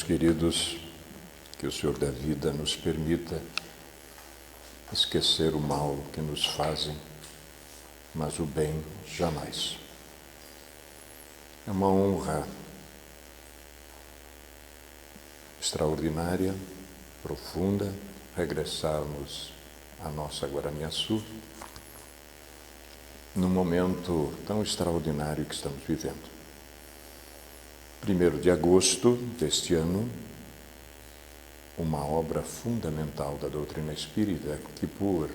queridos, que o Senhor da vida nos permita esquecer o mal que nos fazem, mas o bem jamais. É uma honra extraordinária, profunda, regressarmos à nossa Guaraniaçu num momento tão extraordinário que estamos vivendo. 1º de agosto deste ano, uma obra fundamental da doutrina espírita que, por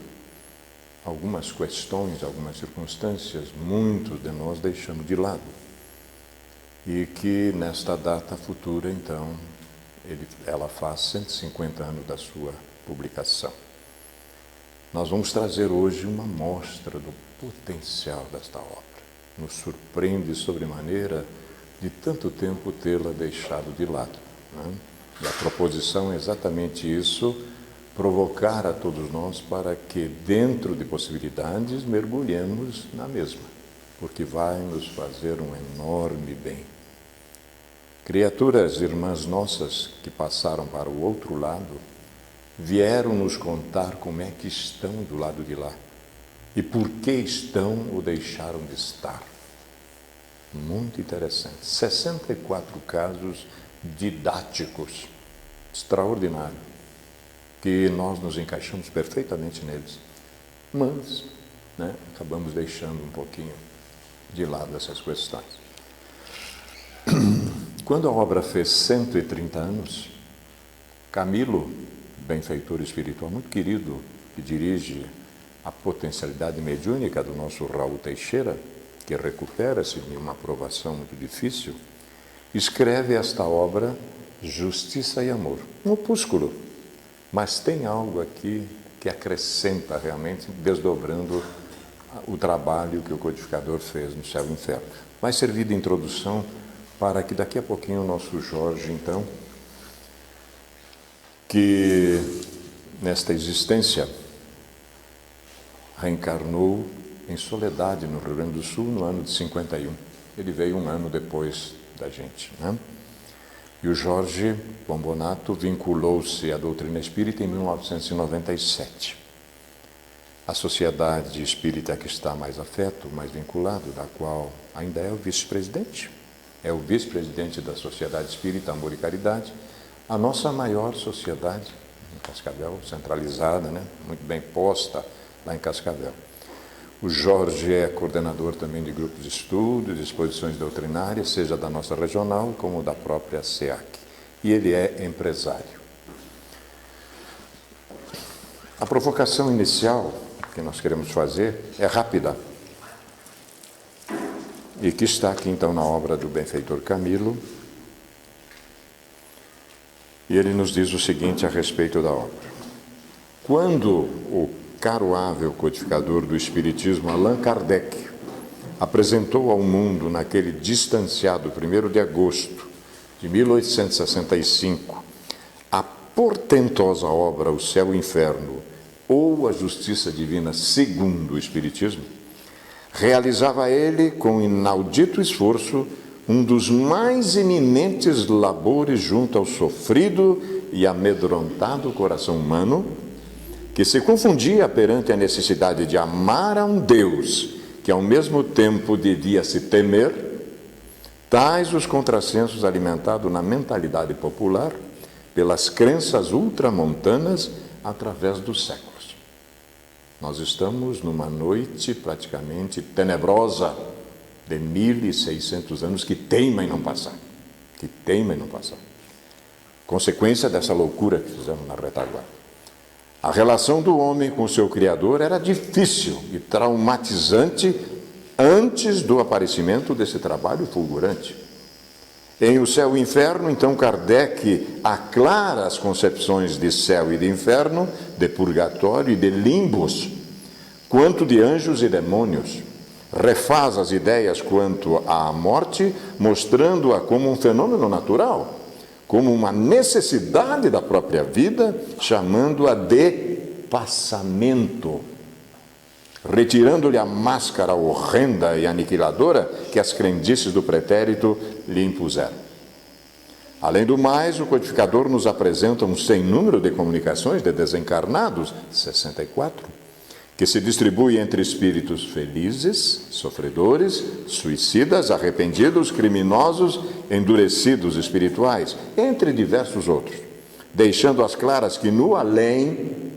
algumas questões, algumas circunstâncias, muitos de nós deixamos de lado. E que nesta data futura, então, ela faz 150 anos da sua publicação. Nós vamos trazer hoje uma amostra do potencial desta obra. Nos surpreende sobremaneira de tanto tempo tê-la deixado de lado, né? E a proposição é exatamente isso, provocar a todos nós para que, dentro de possibilidades, mergulhemos na mesma, porque vai nos fazer um enorme bem. Criaturas, irmãs nossas, que passaram para o outro lado, vieram nos contar como é que estão do lado de lá e por que estão ou deixaram de estar. Muito interessante. 64 casos didáticos, extraordinários, que nós nos encaixamos perfeitamente neles. Mas, acabamos deixando um pouquinho de lado essas questões. Quando a obra fez 130 anos, Camilo, benfeitor espiritual muito querido, que dirige a potencialidade mediúnica do nosso Raul Teixeira, que recupera-se de uma aprovação muito difícil, escreve esta obra Justiça e Amor, um opúsculo, mas tem algo aqui que acrescenta realmente, desdobrando o trabalho que o codificador fez no Céu e Inferno. Vai servir de introdução para que daqui a pouquinho o nosso Jorge, então, que nesta existência reencarnou em soledade no Rio Grande do Sul no ano de 51. Ele veio um ano depois da gente, né? E o Jorge Bombonato vinculou-se à doutrina espírita em 1997. A sociedade espírita que está mais afeto, mais vinculado, da qual ainda é o vice-presidente. É o vice-presidente da Sociedade Espírita Amor e Caridade, a nossa maior sociedade em Cascavel, centralizada, né? Muito bem posta lá em Cascavel. O Jorge é coordenador também de grupos de estudo, de exposições doutrinárias, seja da nossa regional como da própria SEAC. E ele é empresário. A provocação inicial que nós queremos fazer é rápida. E que está aqui então na obra do benfeitor Camilo. E ele nos diz o seguinte a respeito da obra. Quando o caroável codificador do Espiritismo, Allan Kardec, apresentou ao mundo naquele distanciado 1º de agosto de 1865 a portentosa obra O Céu e o Inferno ou a Justiça Divina segundo o Espiritismo, realizava ele com inaudito esforço um dos mais eminentes labores junto ao sofrido e amedrontado coração humano, que se confundia perante a necessidade de amar a um Deus que ao mesmo tempo devia se temer, tais os contrassensos alimentados na mentalidade popular pelas crenças ultramontanas através dos séculos. Nós estamos numa noite praticamente tenebrosa de 1.600 anos que teima em não passar, Consequência dessa loucura que fizemos na retaguarda. A relação do homem com o seu Criador era difícil e traumatizante antes do aparecimento desse trabalho fulgurante. Em O Céu e o Inferno, então, Kardec aclara as concepções de céu e de inferno, de purgatório e de limbos, quanto de anjos e demônios. Refaz as ideias quanto à morte, mostrando-a como um fenômeno natural, como uma necessidade da própria vida, chamando-a de passamento, retirando-lhe a máscara horrenda e aniquiladora que as crendices do pretérito lhe impuseram. Além do mais, o codificador nos apresenta um sem número de comunicações de desencarnados, 64, que se distribui entre espíritos felizes, sofredores, suicidas, arrependidos, criminosos, endurecidos espirituais, entre diversos outros, deixando as claras que no além,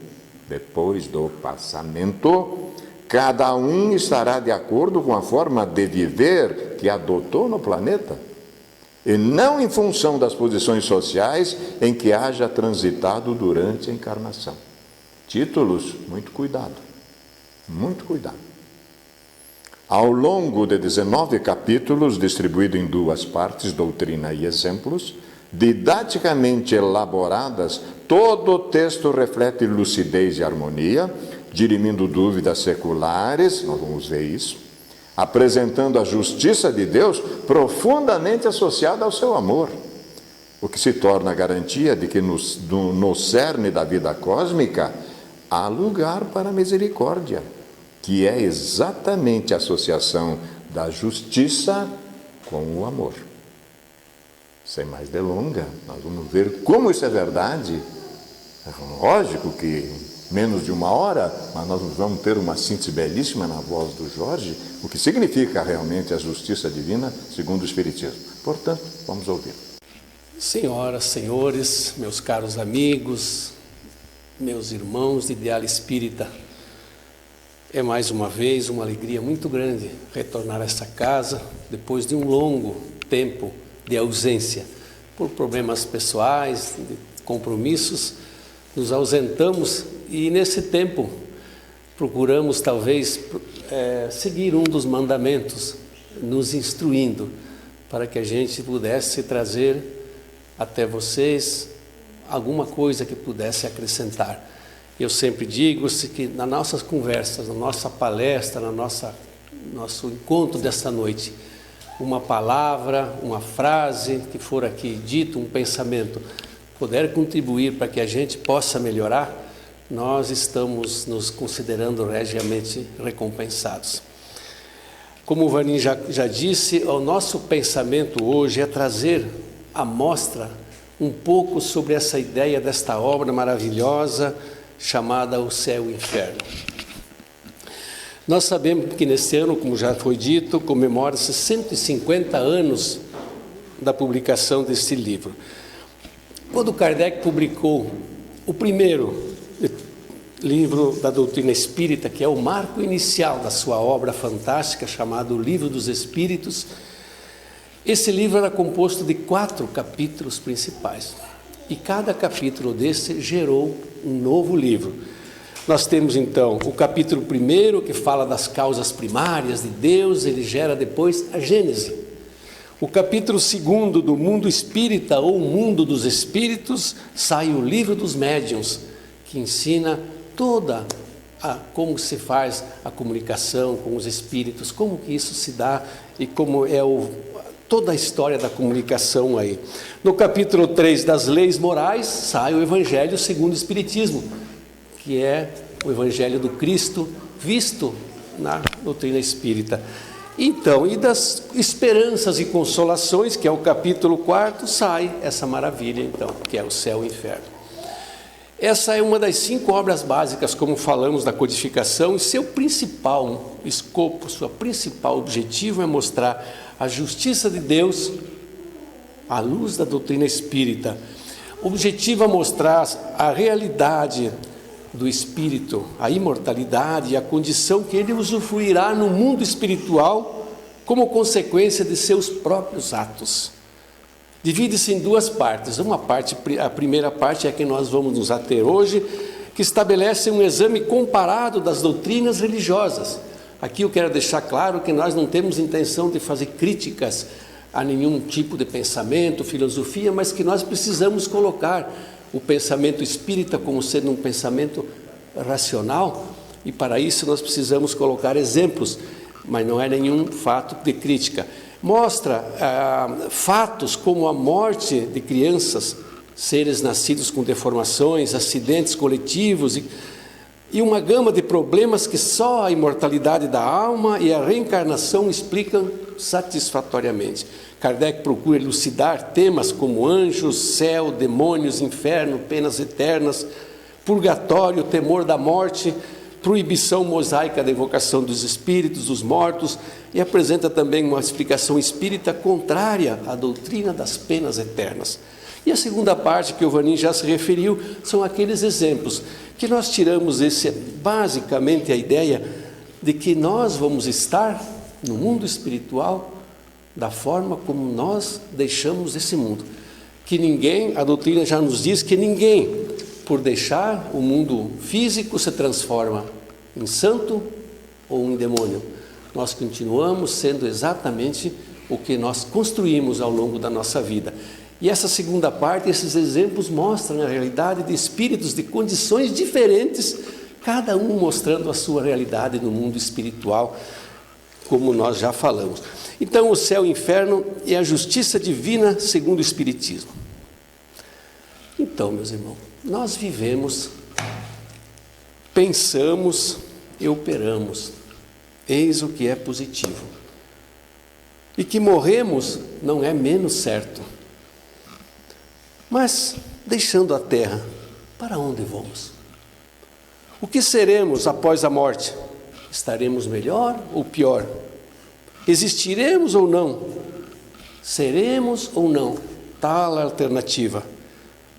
depois do passamento, cada um estará de acordo com a forma de viver que adotou no planeta, e não em função das posições sociais em que haja transitado durante a encarnação. Títulos, muito cuidado, muito cuidado. Ao longo de 19 capítulos, distribuído em 2 partes, doutrina e exemplos, didaticamente elaboradas, todo o texto reflete lucidez e harmonia, dirimindo dúvidas seculares, nós vamos ver isso, apresentando a justiça de Deus profundamente associada ao seu amor, o que se torna a garantia de que no cerne da vida cósmica há lugar para a misericórdia, que é exatamente a associação da justiça com o amor. Sem mais delongas, nós vamos ver como isso é verdade. É lógico que menos de 1 hora, mas nós vamos ter uma síntese belíssima na voz do Jorge, o que significa realmente a justiça divina segundo o Espiritismo. Portanto, vamos ouvir. Senhoras, senhores, meus caros amigos, meus irmãos de ideal espírita, é mais uma vez uma alegria muito grande retornar a essa casa depois de um longo tempo de ausência. Por problemas pessoais, de compromissos, nos ausentamos e nesse tempo procuramos talvez seguir um dos mandamentos, nos instruindo para que a gente pudesse trazer até vocês alguma coisa que pudesse acrescentar. Eu sempre digo que nas nossas conversas, na nossa palestra, nosso encontro desta noite, uma palavra, uma frase que for aqui dito, um pensamento, puder contribuir para que a gente possa melhorar, nós estamos nos considerando regiamente recompensados. Como o Vanim já disse, o nosso pensamento hoje é trazer à mostra um pouco sobre essa ideia desta obra maravilhosa chamada O Céu e o Inferno. Nós sabemos que neste ano, como já foi dito, comemora-se 150 anos da publicação deste livro. Quando Kardec publicou o primeiro livro da doutrina espírita, que é o marco inicial da sua obra fantástica, chamado Livro dos Espíritos, esse livro era composto de 4 capítulos principais. E cada capítulo desse gerou um novo livro. Nós temos então o capítulo 1, que fala das causas primárias de Deus, ele gera depois a Gênese. O capítulo 2 do mundo espírita ou mundo dos espíritos, sai o livro dos médiuns, que ensina como se faz a comunicação com os espíritos, como que isso se dá e como é toda a história da comunicação aí. No capítulo 3 das leis morais, sai o Evangelho segundo o Espiritismo, que é o Evangelho do Cristo visto na doutrina espírita. Então, e das esperanças e consolações, que é o capítulo 4, sai essa maravilha, então, que é o Céu e o Inferno. Essa é uma das 5 obras básicas, como falamos, da codificação, e seu principal escopo, seu principal objetivo é mostrar a justiça de Deus à luz da doutrina espírita. O objetivo é mostrar a realidade do espírito, a imortalidade e a condição que ele usufruirá no mundo espiritual como consequência de seus próprios atos. Divide-se em 2 partes. A primeira parte é a que nós vamos nos ater hoje, que estabelece um exame comparado das doutrinas religiosas. Aqui eu quero deixar claro que nós não temos intenção de fazer críticas a nenhum tipo de pensamento, filosofia, mas que nós precisamos colocar o pensamento espírita como sendo um pensamento racional, e para isso nós precisamos colocar exemplos, mas não é nenhum fato de crítica. Mostra fatos como a morte de crianças, seres nascidos com deformações, acidentes coletivos e uma gama de problemas que só a imortalidade da alma e a reencarnação explicam satisfatoriamente. Kardec procura elucidar temas como anjos, céu, demônios, inferno, penas eternas, purgatório, temor da morte, proibição mosaica da invocação dos espíritos, dos mortos, e apresenta também uma explicação espírita contrária à doutrina das penas eternas. E a segunda parte, que o Vanin já se referiu, são aqueles exemplos que nós tiramos basicamente a ideia de que nós vamos estar no mundo espiritual da forma como nós deixamos esse mundo. Que ninguém, a doutrina já nos diz que ninguém, por deixar o mundo físico, se transforma em santo ou em demônio. Nós continuamos sendo exatamente o que nós construímos ao longo da nossa vida. E essa segunda parte, esses exemplos mostram a realidade de espíritos de condições diferentes, cada um mostrando a sua realidade no mundo espiritual, como nós já falamos. Então, o céu e o inferno é a justiça divina segundo o Espiritismo. Então, meus irmãos, nós vivemos, pensamos e operamos. Eis o que é positivo. E que morremos não é menos certo. Mas, deixando a terra, para onde vamos? O que seremos após a morte? Estaremos melhor ou pior? Existiremos ou não? Seremos ou não? Tal a alternativa.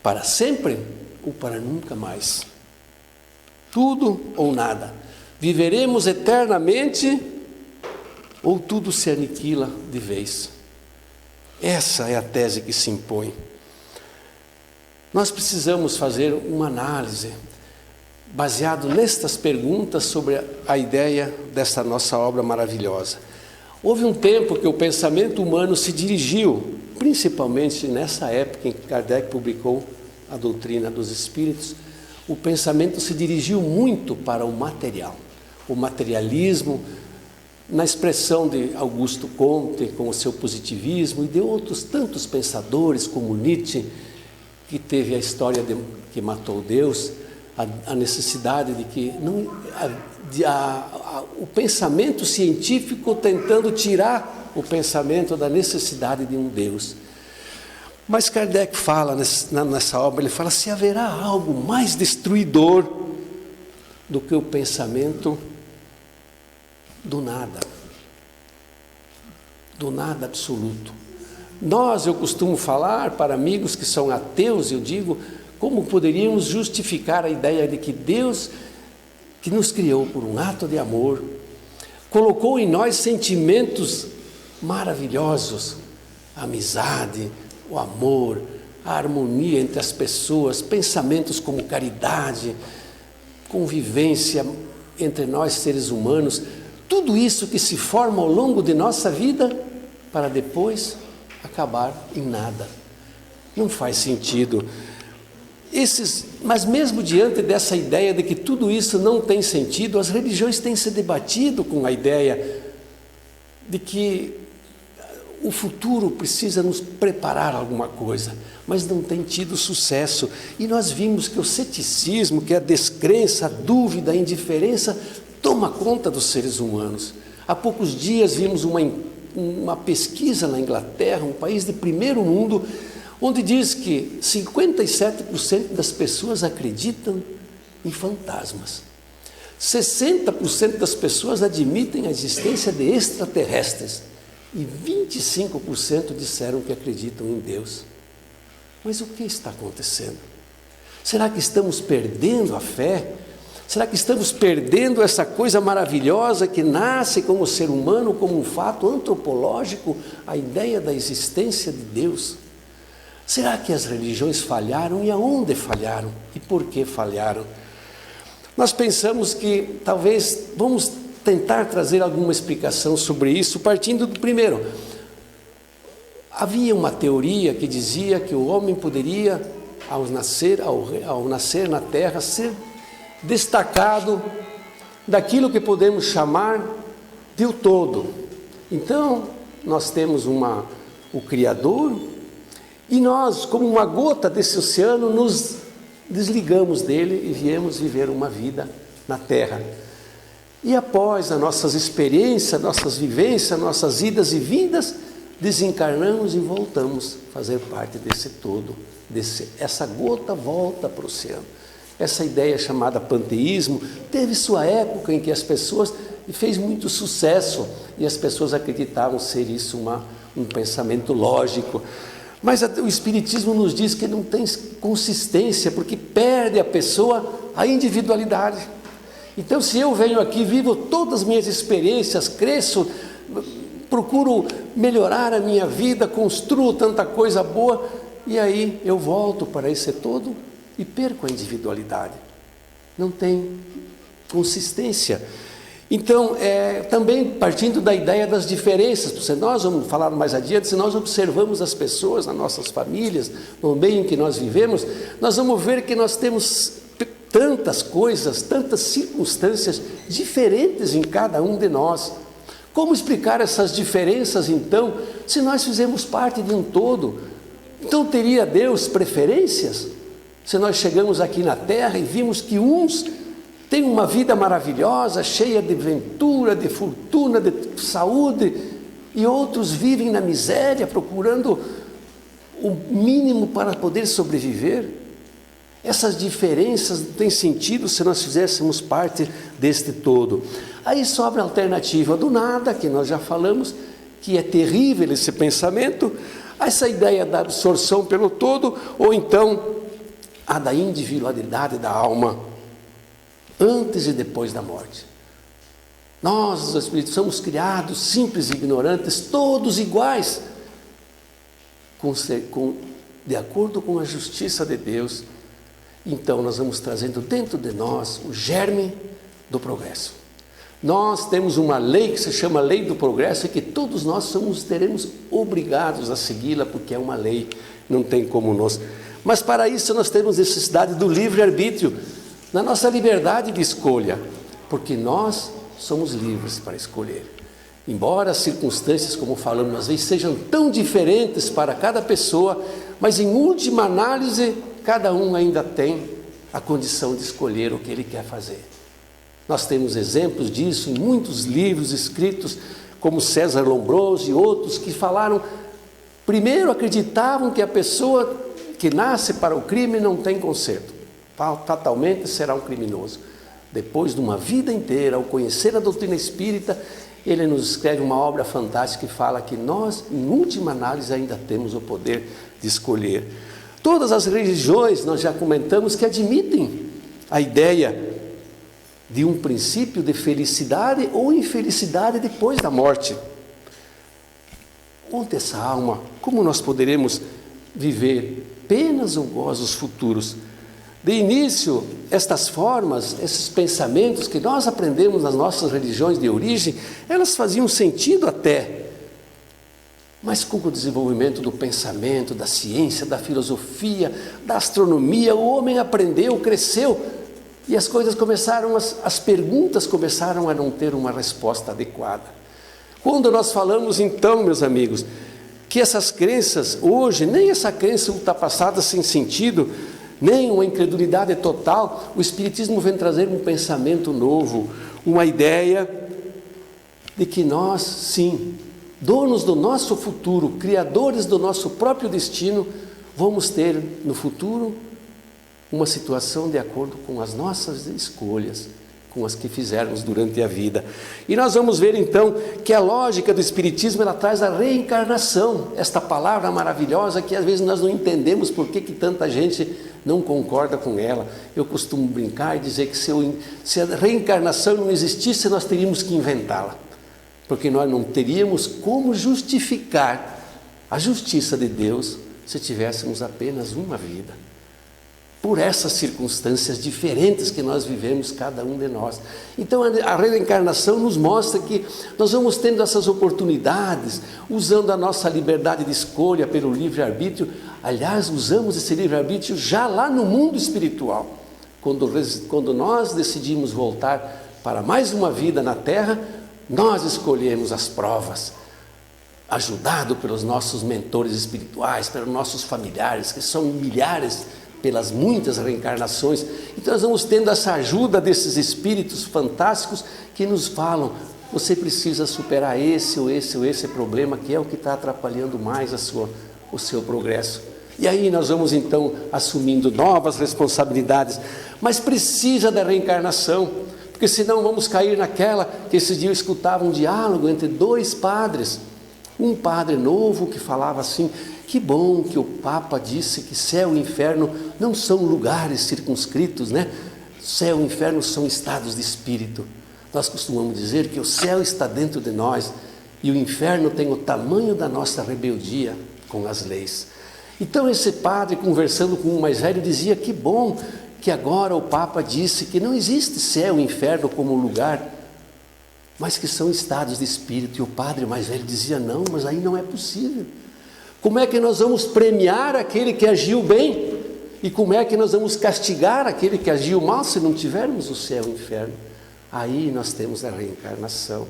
Para sempre ou para nunca mais? Tudo ou nada? Viveremos eternamente ou tudo se aniquila de vez? Essa é a tese que se impõe. Nós precisamos fazer uma análise baseado nestas perguntas sobre a ideia dessa nossa obra maravilhosa. Houve um tempo que o pensamento humano se dirigiu, principalmente nessa época em que Kardec publicou a doutrina dos espíritos, o pensamento se dirigiu muito para o material, o materialismo, na expressão de Augusto Comte, com o seu positivismo, e de outros tantos pensadores, como Nietzsche, que teve a história que matou Deus, a necessidade de que o pensamento científico tentando tirar o pensamento da necessidade de um Deus. Mas Kardec fala nessa obra, ele fala: se haverá algo mais destruidor do que o pensamento do nada absoluto. Eu costumo falar para amigos que são ateus, eu digo, como poderíamos justificar a ideia de que Deus, que nos criou por um ato de amor, colocou em nós sentimentos maravilhosos, a amizade, o amor, a harmonia entre as pessoas, pensamentos como caridade, convivência entre nós seres humanos, tudo isso que se forma ao longo de nossa vida para depois acabar em nada. Não faz sentido. Mas mesmo diante dessa ideia de que tudo isso não tem sentido, as religiões têm se debatido com a ideia de que o futuro precisa nos preparar alguma coisa, mas não tem tido sucesso. E nós vimos que o ceticismo, que a descrença, a dúvida, a indiferença, toma conta dos seres humanos. Há poucos dias vimos uma pesquisa na Inglaterra, um país de primeiro mundo, onde diz que 57% das pessoas acreditam em fantasmas. 60% das pessoas admitem a existência de extraterrestres. E 25% disseram que acreditam em Deus. Mas o que está acontecendo? Será que estamos perdendo a fé? Será que estamos perdendo essa coisa maravilhosa que nasce como ser humano, como um fato antropológico, a ideia da existência de Deus? Será que as religiões falharam? E aonde falharam? E por que falharam? Nós pensamos que talvez vamos tentar trazer alguma explicação sobre isso, partindo do primeiro. Havia uma teoria que dizia que o homem poderia, ao nascer na Terra, ser destacado daquilo que podemos chamar de o todo. Então, nós temos o Criador, e nós, como uma gota desse oceano, nos desligamos dele e viemos viver uma vida na Terra. E após as nossas experiências, nossas vivências, nossas idas e vindas, desencarnamos e voltamos a fazer parte desse todo. Essa gota volta para o oceano. Essa ideia chamada panteísmo teve sua época em que as pessoas, e fez muito sucesso, e as pessoas acreditavam ser isso um pensamento lógico. Mas o Espiritismo nos diz que não tem consistência, porque perde a pessoa a individualidade. Então, se eu venho aqui, vivo todas as minhas experiências, cresço, procuro melhorar a minha vida, construo tanta coisa boa, e aí eu volto para esse todo e perco a individualidade. Não tem consistência. Então, também partindo da ideia das diferenças, porque nós vamos falar mais adiante, se nós observamos as pessoas, nas nossas famílias, no meio em que nós vivemos, nós vamos ver que nós temos tantas coisas, tantas circunstâncias diferentes em cada um de nós. Como explicar essas diferenças, então, se nós fizemos parte de um todo? Então, teria Deus preferências? Se nós chegamos aqui na Terra e vimos que uns têm uma vida maravilhosa, cheia de ventura, de fortuna, de saúde, e outros vivem na miséria, procurando o mínimo para poder sobreviver. Essas diferenças não têm sentido se nós fizéssemos parte deste todo. Aí sobra a alternativa do nada, que nós já falamos, que é terrível esse pensamento, essa ideia da absorção pelo todo, ou então a da individualidade da alma, antes e depois da morte. Nós, os espíritos, somos criados simples e ignorantes, todos iguais, de acordo com a justiça de Deus. Então nós vamos trazendo dentro de nós o germe do progresso. Nós temos uma lei que se chama Lei do Progresso, e que todos nós teremos obrigados a segui-la, porque é uma lei, não tem como nós. Mas para isso nós temos necessidade do livre-arbítrio, na nossa liberdade de escolha, porque nós somos livres para escolher. Embora as circunstâncias, como falamos, às vezes sejam tão diferentes para cada pessoa, mas em última análise, cada um ainda tem a condição de escolher o que ele quer fazer. Nós temos exemplos disso em muitos livros escritos, como César Lombroso e outros, que falaram, primeiro acreditavam que a pessoa que nasce para o crime não tem conserto, fatalmente será um criminoso. Depois de uma vida inteira, ao conhecer a doutrina espírita, ele nos escreve uma obra fantástica que fala que nós, em última análise, ainda temos o poder de escolher. Todas as religiões, nós já comentamos, que admitem a ideia de um princípio de felicidade ou infelicidade depois da morte. Onde essa alma, como nós poderemos viver penas ou gozos futuros? De início, estas formas, esses pensamentos que nós aprendemos nas nossas religiões de origem, elas faziam sentido até. Mas com o desenvolvimento do pensamento, da ciência, da filosofia, da astronomia, o homem aprendeu, cresceu, e as coisas começaram, as perguntas começaram a não ter uma resposta adequada. Quando nós falamos então, meus amigos, que essas crenças hoje, nem essa crença ultrapassada sem sentido, nem uma incredulidade total, o Espiritismo vem trazer um pensamento novo, uma ideia de que nós, sim, donos do nosso futuro, criadores do nosso próprio destino, vamos ter no futuro uma situação de acordo com as nossas escolhas, com as que fizermos durante a vida. E nós vamos ver então que a lógica do Espiritismo, ela traz a reencarnação, esta palavra maravilhosa que às vezes nós não entendemos por que tanta gente não concorda com ela. Eu costumo brincar e dizer que se a reencarnação não existisse, nós teríamos que inventá-la, porque nós não teríamos como justificar a justiça de Deus se tivéssemos apenas uma vida. Por essas circunstâncias diferentes que nós vivemos, cada um de nós. Então a reencarnação nos mostra que nós vamos tendo essas oportunidades, usando a nossa liberdade de escolha pelo livre-arbítrio. Aliás, usamos esse livre-arbítrio já lá no mundo espiritual. Quando nós decidimos voltar para mais uma vida na Terra, nós escolhemos as provas, ajudado pelos nossos mentores espirituais, pelos nossos familiares, que são milhares pelas muitas reencarnações. Então nós vamos tendo essa ajuda desses espíritos fantásticos que nos falam: você precisa superar esse ou esse problema, que é o que está atrapalhando mais o seu progresso. E aí nós vamos então assumindo novas responsabilidades, mas precisa da reencarnação, porque senão vamos cair naquela que esse dia eu escutava um diálogo entre dois padres. Um padre novo que falava assim: que bom que o Papa disse que céu e inferno não são lugares circunscritos, né? Céu e inferno são estados de espírito. Nós costumamos dizer que o céu está dentro de nós e o inferno tem o tamanho da nossa rebeldia com as leis. Então esse padre, conversando com um mais velho, dizia: que bom que agora o Papa disse que não existe céu e inferno como lugar, mas que são estados de espírito. E o padre mais velho dizia: não, mas aí não é possível. Como é que nós vamos premiar aquele que agiu bem? E como é que nós vamos castigar aquele que agiu mal se não tivermos o céu e o inferno? Aí nós temos a reencarnação,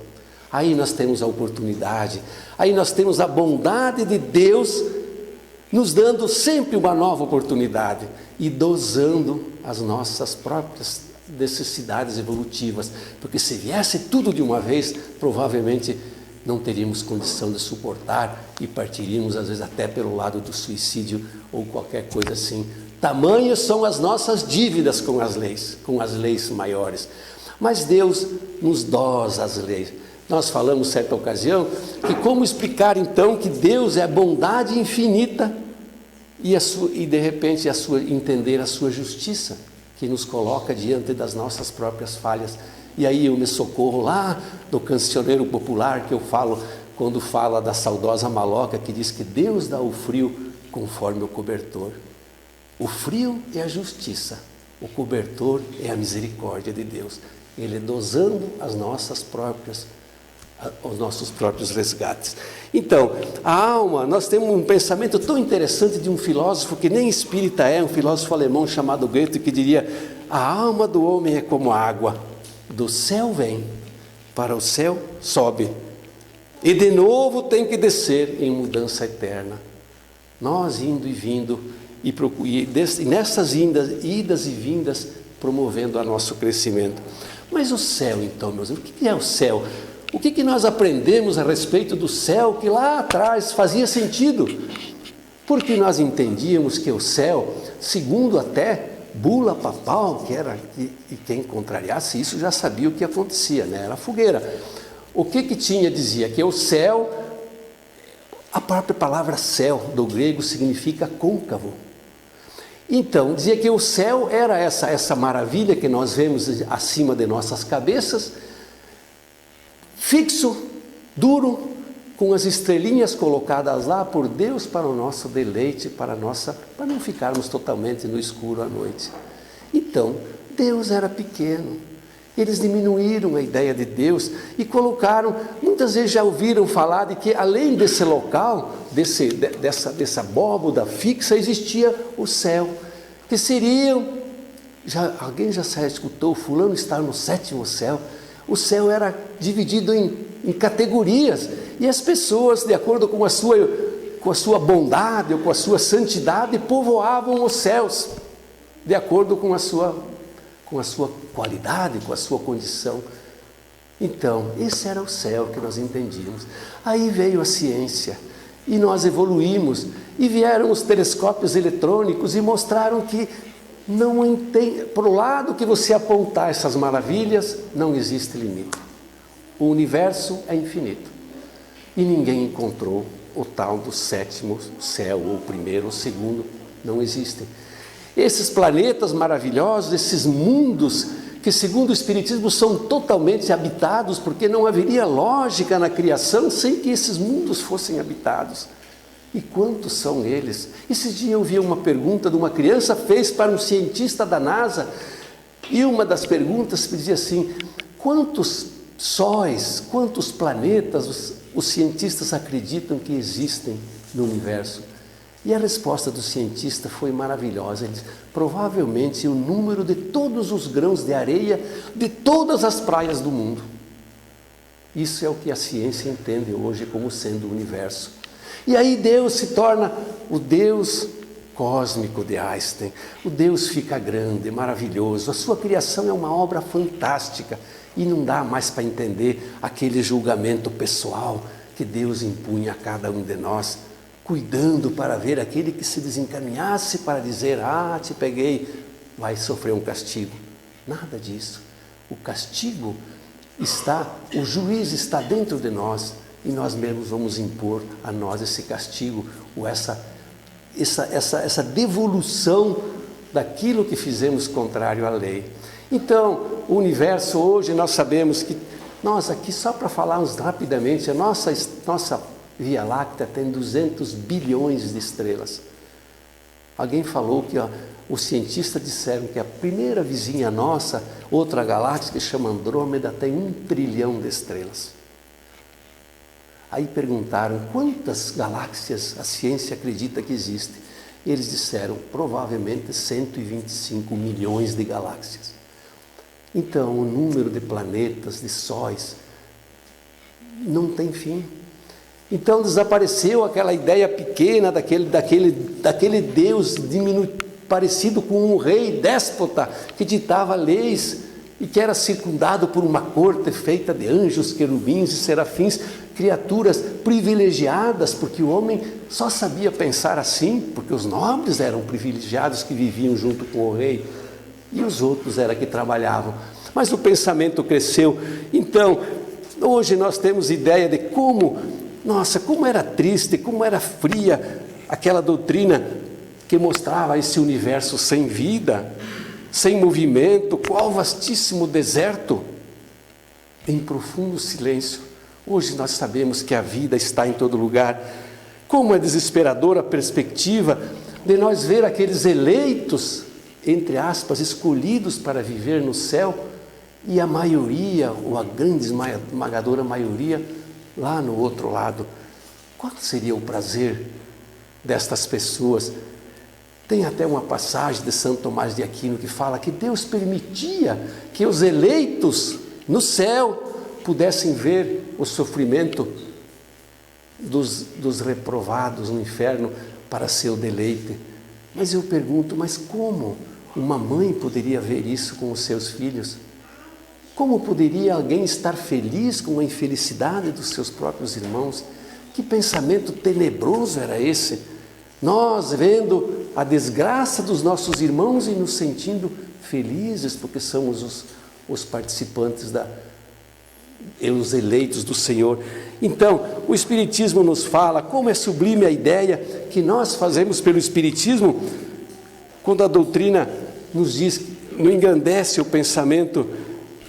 aí nós temos a oportunidade, aí nós temos a bondade de Deus nos dando sempre uma nova oportunidade e dosando as nossas próprias necessidades evolutivas, porque se viesse tudo de uma vez, provavelmente não teríamos condição de suportar e partiríamos às vezes até pelo lado do suicídio ou qualquer coisa assim. Tamanhas são as nossas dívidas com as leis maiores. Mas Deus nos dosa as leis. Nós falamos certa ocasião que como explicar então que Deus é a bondade infinita e de repente entender a sua justiça, que nos coloca diante das nossas próprias falhas. E aí eu me socorro lá do cancioneiro popular que eu falo, quando fala da saudosa maloca, que diz que Deus dá o frio conforme o cobertor. O frio é a justiça, o cobertor é a misericórdia de Deus. Ele dosando os nossos próprios resgates. Então, a alma, nós temos um pensamento tão interessante de um filósofo que nem espírita é, um filósofo alemão chamado Goethe, que diria: a alma do homem é como a água, do céu vem, para o céu sobe, e de novo tem que descer em mudança eterna. Nós indo e vindo, e nessas idas e vindas, promovendo o nosso crescimento. Mas o céu então, meus irmãos, o que é o céu? O que nós aprendemos a respeito do céu que lá atrás fazia sentido? Porque nós entendíamos que o céu, segundo até bula papal, e quem contrariasse isso já sabia o que acontecia, né? Era a fogueira. O que tinha? Dizia que o céu, a própria palavra céu do grego significa côncavo. Então, dizia que o céu era essa maravilha que nós vemos acima de nossas cabeças, fixo, duro, com as estrelinhas colocadas lá por Deus para o nosso deleite, para não ficarmos totalmente no escuro à noite. Então, Deus era pequeno. Eles diminuíram a ideia de Deus e colocaram, muitas vezes já ouviram falar de que além desse local, dessa abóboda fixa, existia o céu, que seriam, alguém já escutou, fulano está no 7º céu. O céu era dividido em categorias, e as pessoas, de acordo com a sua bondade ou com a sua santidade, povoavam os céus, de acordo com a sua qualidade, com a sua condição. Então, esse era o céu que nós entendíamos. Aí veio a ciência, e nós evoluímos, e vieram os telescópios eletrônicos e mostraram que por lado que você apontar essas maravilhas, não existe limite. O universo é infinito. E ninguém encontrou o tal do 7º céu, ou o 1º, ou o 2º, não existem. Esses planetas maravilhosos, esses mundos, que segundo o Espiritismo são totalmente habitados, porque não haveria lógica na criação sem que esses mundos fossem habitados. E quantos são eles? Esse dia eu vi uma pergunta de uma criança, fez para um cientista da NASA, e uma das perguntas dizia assim: quantos sóis, quantos planetas os cientistas acreditam que existem no universo? E a resposta do cientista foi maravilhosa. Ele disse: provavelmente o número de todos os grãos de areia de todas as praias do mundo. Isso é o que a ciência entende hoje como sendo o universo. E aí Deus se torna o Deus cósmico de Einstein. O Deus fica grande, maravilhoso. A sua criação é uma obra fantástica e não dá mais para entender aquele julgamento pessoal que Deus impunha a cada um de nós, cuidando para ver aquele que se desencaminhasse para dizer: ah, te peguei, vai sofrer um castigo. Nada disso. O castigo está, o juiz está dentro de nós e nós mesmos vamos impor a nós esse castigo ou essa devolução daquilo que fizemos contrário à lei. Então, o universo hoje nós sabemos que, nós aqui só para falarmos rapidamente, a nossa Via Láctea tem 200 bilhões de estrelas. Alguém falou que os cientistas disseram que a primeira vizinha nossa, outra galáxia que chama Andrômeda, tem 1 trilhão de estrelas. Aí perguntaram quantas galáxias a ciência acredita que existem. Eles disseram provavelmente 125 milhões de galáxias. Então o número de planetas, de sóis, não tem fim. Então desapareceu aquela ideia pequena daquele Deus parecido com um rei déspota que ditava leis e que era circundado por uma corte feita de anjos, querubins e serafins, criaturas privilegiadas, porque o homem só sabia pensar assim, porque os nobres eram privilegiados que viviam junto com o rei e os outros eram que trabalhavam. Mas o pensamento cresceu. Então, hoje nós temos ideia de como era triste, como era fria aquela doutrina que mostrava esse universo sem vida, sem movimento, qual vastíssimo deserto, em profundo silêncio. Hoje nós sabemos que a vida está em todo lugar. Como é desesperadora a perspectiva de nós ver aqueles eleitos, entre aspas, escolhidos para viver no céu, e a maioria, ou a grande esmagadora maioria, lá no outro lado. Qual seria o prazer destas pessoas? Tem até uma passagem de Santo Tomás de Aquino que fala que Deus permitia que os eleitos no céu pudessem ver o sofrimento dos reprovados no inferno para seu deleite. Mas eu pergunto, mas como uma mãe poderia ver isso com os seus filhos? Como poderia alguém estar feliz com a infelicidade dos seus próprios irmãos? Que pensamento tenebroso era esse? Nós vendo a desgraça dos nossos irmãos e nos sentindo felizes porque somos os participantes os eleitos do Senhor. Então, o Espiritismo nos fala como é sublime a ideia que nós fazemos pelo Espiritismo, quando a doutrina nos diz, não engrandece o pensamento.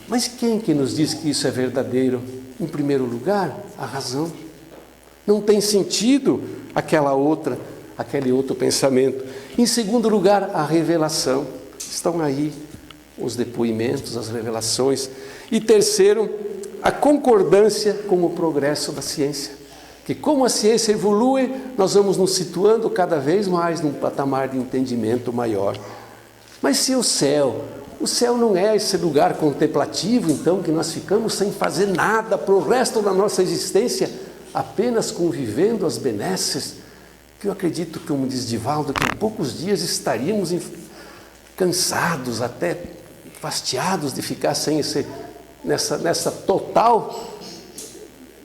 Mas quem que nos diz que isso é verdadeiro? Em primeiro lugar, a razão. Não tem sentido aquele outro pensamento. Em segundo lugar, a revelação. Estão aí os depoimentos, as revelações. E terceiro, a concordância com o progresso da ciência. Que como a ciência evolui, nós vamos nos situando cada vez mais num patamar de entendimento maior. Mas se o céu não é esse lugar contemplativo, então, que nós ficamos sem fazer nada para o resto da nossa existência, apenas convivendo as benesses, que eu acredito, como diz Divaldo, que em poucos dias estaríamos cansados, até fastiados de ficar sem nessa total,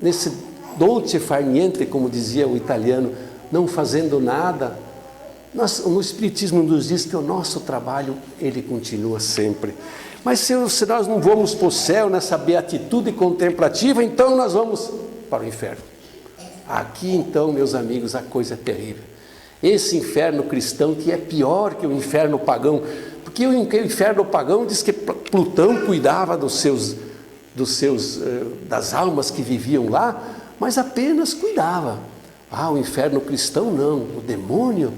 nesse dolce far niente, como dizia o italiano, não fazendo nada. No Espiritismo nos diz que o nosso trabalho, ele continua sempre. Mas se nós não vamos para o céu nessa beatitude contemplativa, então nós vamos para o inferno. Aqui então, meus amigos, a coisa é terrível. Esse inferno cristão que é pior que o inferno pagão, porque o inferno pagão diz que Plutão cuidava das almas que viviam lá, mas apenas cuidava. O inferno cristão não, o demônio,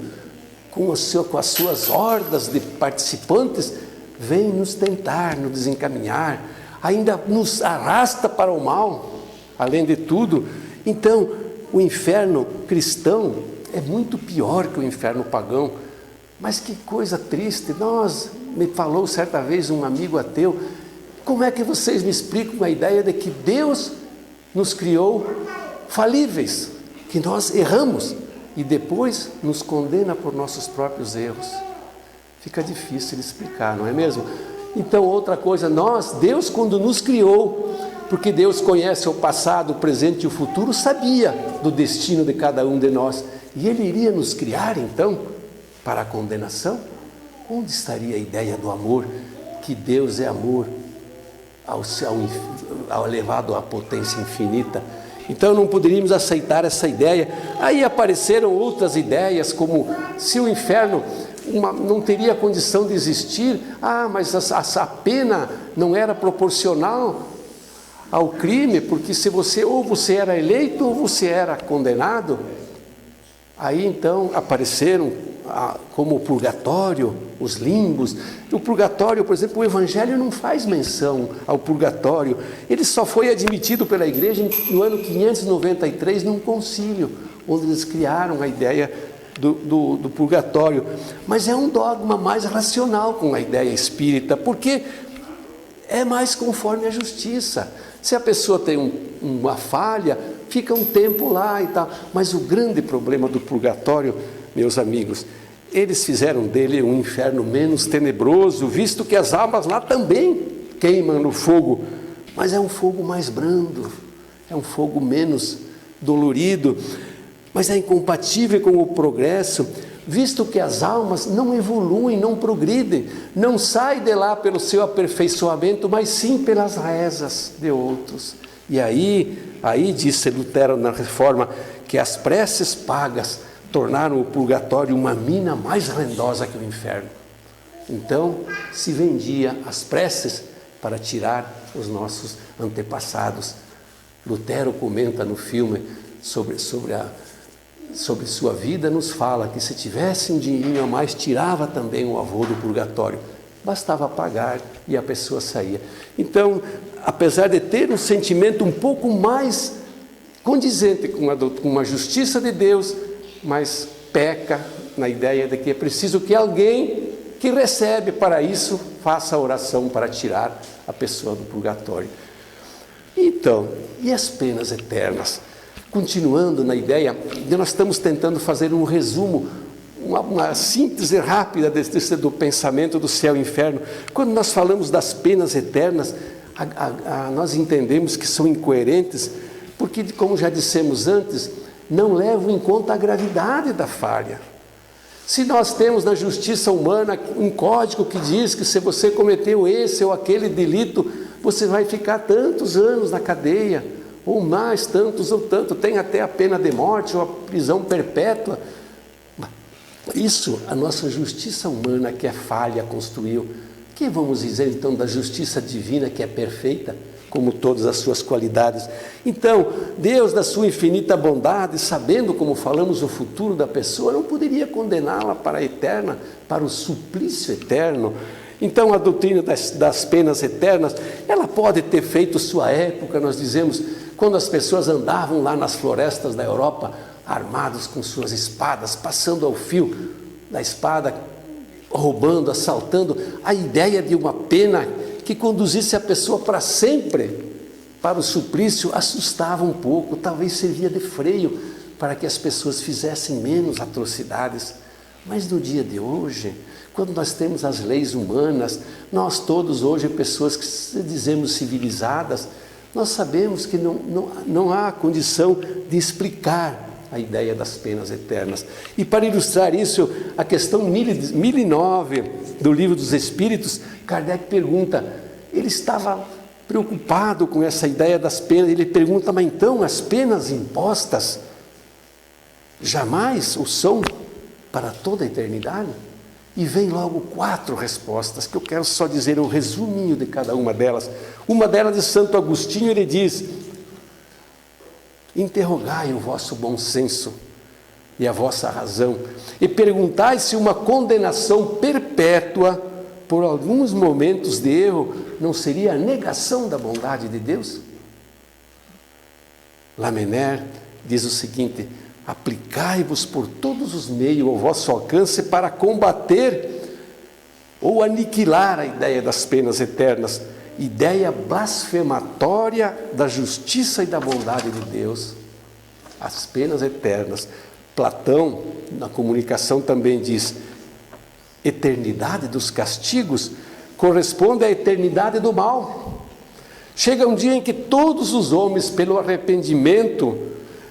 com as suas hordas de participantes, vem nos tentar, nos desencaminhar, ainda nos arrasta para o mal, além de tudo. Então, o inferno cristão é muito pior que o inferno pagão. Mas que coisa triste. Me falou certa vez um amigo ateu, como é que vocês me explicam a ideia de que Deus nos criou falíveis, que nós erramos? e depois nos condena por nossos próprios erros. Fica difícil de explicar, não é mesmo? Então, outra coisa, Deus quando nos criou, porque Deus conhece o passado, o presente e o futuro, sabia do destino de cada um de nós. E Ele iria nos criar, então, para a condenação? Onde estaria a ideia do amor? Que Deus é amor, ao elevado à potência infinita. Então não poderíamos aceitar essa ideia. Aí apareceram outras ideias, como se o inferno não teria condição de existir. Mas a pena não era proporcional ao crime, porque se ou você era eleito ou você era condenado. Aí então apareceram como o purgatório, os limbos. O purgatório, por exemplo, o Evangelho não faz menção ao purgatório. Ele só foi admitido pela igreja no ano 593, num concílio, onde eles criaram a ideia do purgatório. Mas é um dogma mais racional com a ideia espírita, porque é mais conforme a justiça. Se a pessoa tem uma falha, fica um tempo lá e tal. Mas o grande problema do purgatório, meus amigos, eles fizeram dele um inferno menos tenebroso, visto que as almas lá também queimam no fogo, mas é um fogo mais brando, é um fogo menos dolorido, mas é incompatível com o progresso, visto que as almas não evoluem, não progridem, não saem de lá pelo seu aperfeiçoamento, mas sim pelas rezas de outros. E aí disse Lutero na Reforma, que as preces pagas tornaram o purgatório uma mina mais rendosa que o inferno. Então, se vendia as preces para tirar os nossos antepassados. Lutero comenta no filme sobre sua vida, nos fala que se tivesse um dinheirinho a mais, tirava também o avô do purgatório. Bastava pagar e a pessoa saía. Então, apesar de ter um sentimento um pouco mais condizente com a justiça de Deus, mas peca na ideia de que é preciso que alguém que recebe para isso faça a oração para tirar a pessoa do purgatório. Então, e as penas eternas? Continuando na ideia, nós estamos tentando fazer um resumo, uma síntese rápida do pensamento do céu e inferno. Quando nós falamos das penas eternas, nós entendemos que são incoerentes, porque, como já dissemos antes, não levam em conta a gravidade da falha. Se nós temos na justiça humana um código que diz que se você cometeu esse ou aquele delito, você vai ficar tantos anos na cadeia, ou mais, tantos ou tanto, tem até a pena de morte ou a prisão perpétua. Isso a nossa justiça humana que é falha construiu. Que vamos dizer então da justiça divina que é perfeita, como todas as suas qualidades? Então, Deus, da sua infinita bondade, sabendo, como falamos, o futuro da pessoa, não poderia condená-la para a eterna, para o suplício eterno. Então, a doutrina das penas eternas, ela pode ter feito sua época, nós dizemos, quando as pessoas andavam lá nas florestas da Europa, armados com suas espadas, passando ao fio da espada, roubando, assaltando, a ideia de uma pena que conduzisse a pessoa para sempre para o suplício assustava um pouco, talvez servia de freio para que as pessoas fizessem menos atrocidades. Mas no dia de hoje, quando nós temos as leis humanas, nós todos hoje, pessoas que dizemos civilizadas, nós sabemos que não há condição de explicar a ideia das penas eternas. E para ilustrar isso, a questão 1009 do Livro dos Espíritos, Kardec pergunta, ele estava preocupado com essa ideia das penas, ele pergunta, mas então as penas impostas jamais o são para toda a eternidade? E vem logo 4 respostas, que eu quero só dizer um resuminho de cada uma delas. Uma delas de Santo Agostinho, ele diz, interrogai o vosso bom senso e a vossa razão, e perguntai se uma condenação perpétua por alguns momentos de erro não seria a negação da bondade de Deus? Lamennais diz o seguinte, aplicai-vos por todos os meios ao vosso alcance para combater ou aniquilar a ideia das penas eternas, ideia blasfematória da justiça e da bondade de Deus. As penas eternas Platão, na comunicação, também diz: eternidade dos castigos corresponde à eternidade do mal. Chega um dia em que todos os homens, pelo arrependimento,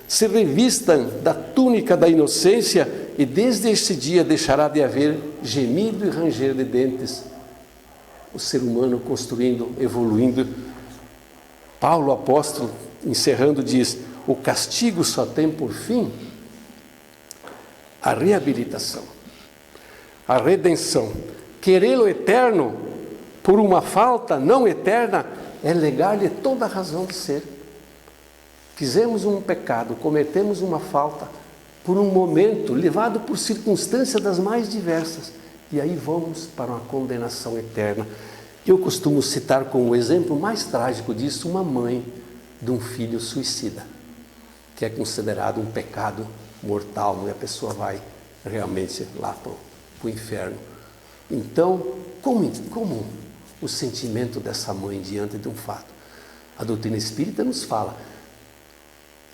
se revistam da túnica da inocência, e desde esse dia deixará de haver gemido e ranger de dentes. O ser humano construindo, evoluindo. Paulo, apóstolo, encerrando, diz: o castigo só tem por fim a reabilitação, a redenção. Querer o eterno por uma falta não eterna é negar-lhe toda a razão de ser. Fizemos um pecado, cometemos uma falta por um momento, levado por circunstâncias das mais diversas, e aí vamos para uma condenação eterna. Eu costumo citar como exemplo mais trágico disso uma mãe de um filho suicida, que é considerado um pecado mortal, e a pessoa vai realmente lá para o inferno. Então, como o sentimento dessa mãe diante de um fato? A doutrina espírita nos fala,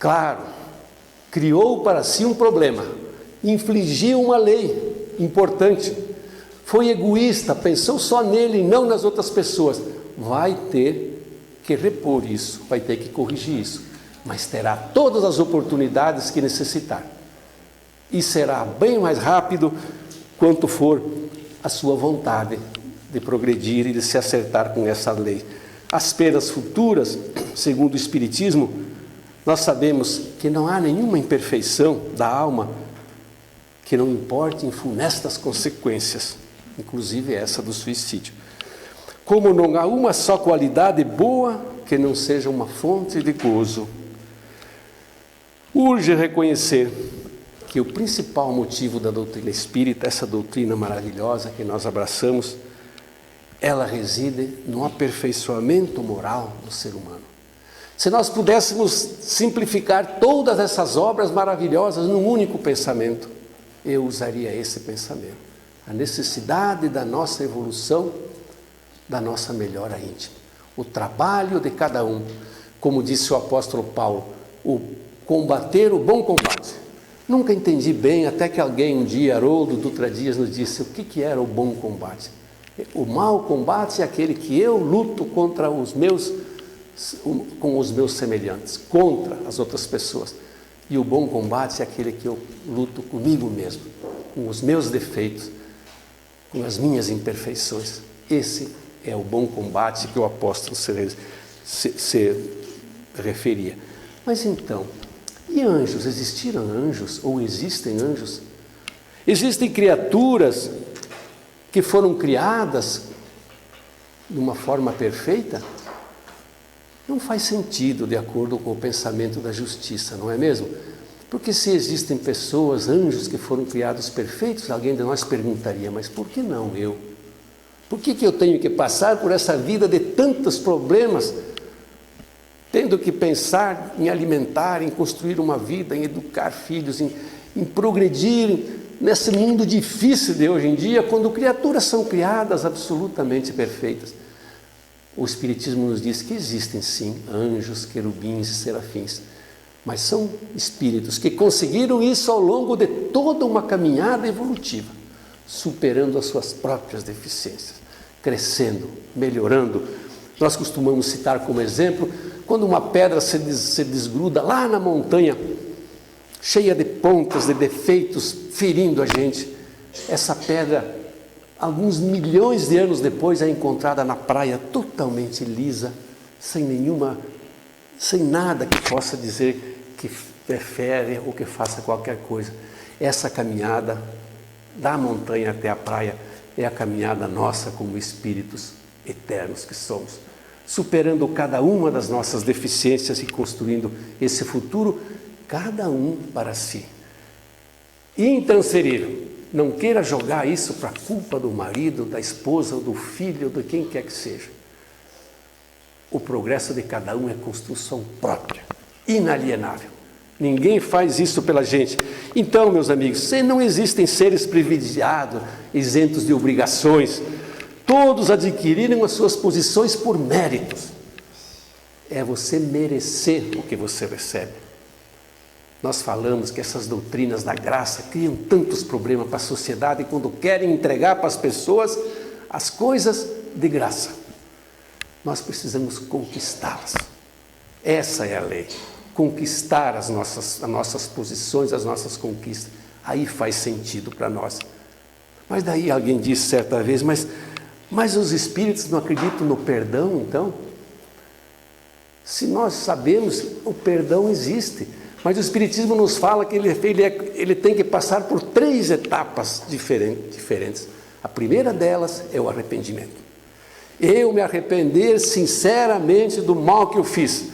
claro, criou para si um problema, infligiu uma lei importante, foi egoísta, pensou só nele e não nas outras pessoas. Vai ter que repor isso, vai ter que corrigir isso, mas terá todas as oportunidades que necessitar. E será bem mais rápido quanto for a sua vontade de progredir e de se acertar com essa lei. As penas futuras, segundo o Espiritismo, nós sabemos que não há nenhuma imperfeição da alma que não importe em funestas consequências, inclusive essa do suicídio. Como não há uma só qualidade boa que não seja uma fonte de gozo. Urge reconhecer que o principal motivo da doutrina espírita, essa doutrina maravilhosa que nós abraçamos, ela reside no aperfeiçoamento moral do ser humano. Se nós pudéssemos simplificar todas essas obras maravilhosas num único pensamento, eu usaria esse pensamento: a necessidade da nossa evolução, da nossa melhora íntima, o trabalho de cada um, como disse o apóstolo Paulo, o combater o bom combate. Nunca entendi bem, até que alguém um dia, Haroldo Dutra Dias, nos disse o que era o bom combate. O mau combate é aquele que eu luto contra com os meus semelhantes, contra as outras pessoas. E o bom combate é aquele que eu luto comigo mesmo, com os meus defeitos, com as minhas imperfeições. Esse é o bom combate que o apóstolo se referia. Mas então, e anjos? Existiram anjos ou existem anjos? Existem criaturas que foram criadas de uma forma perfeita? Não faz sentido de acordo com o pensamento da justiça, não é mesmo? Porque se existem pessoas, anjos que foram criados perfeitos, alguém de nós perguntaria, mas por que não eu? Por que eu tenho que passar por essa vida de tantos problemas, tendo que pensar em alimentar, em construir uma vida, em educar filhos, em progredir nesse mundo difícil de hoje em dia, quando criaturas são criadas absolutamente perfeitas? O Espiritismo nos diz que existem sim anjos, querubins e serafins, mas são espíritos que conseguiram isso ao longo de toda uma caminhada evolutiva, superando as suas próprias deficiências, crescendo, melhorando. Nós costumamos citar como exemplo, quando uma pedra se desgruda lá na montanha, cheia de pontas, de defeitos, ferindo a gente, essa pedra, alguns milhões de anos depois, é encontrada na praia totalmente lisa, sem nada que possa dizer que fere ou que faça qualquer coisa. Essa caminhada da montanha até a praia é a caminhada nossa como espíritos eternos que somos, superando cada uma das nossas deficiências e construindo esse futuro, cada um para si. Intransferível. Não queira jogar isso para a culpa do marido, da esposa, ou do filho, ou de quem quer que seja. O progresso de cada um é construção própria, inalienável. Ninguém faz isso pela gente. Então, meus amigos, não existem seres privilegiados, isentos de obrigações. Todos adquiriram as suas posições por méritos. É você merecer o que você recebe. Nós falamos que essas doutrinas da graça criam tantos problemas para a sociedade quando querem entregar para as pessoas as coisas de graça. Nós precisamos conquistá-las. Essa é a lei. Conquistar as nossas posições, as nossas conquistas. Aí faz sentido para nós. Mas daí alguém disse certa vez, mas os espíritos não acreditam no perdão, então? Se nós sabemos, o perdão existe. Mas o Espiritismo nos fala que ele tem que passar por 3 etapas diferentes. A primeira delas é o arrependimento. Eu me arrepender sinceramente do mal que eu fiz.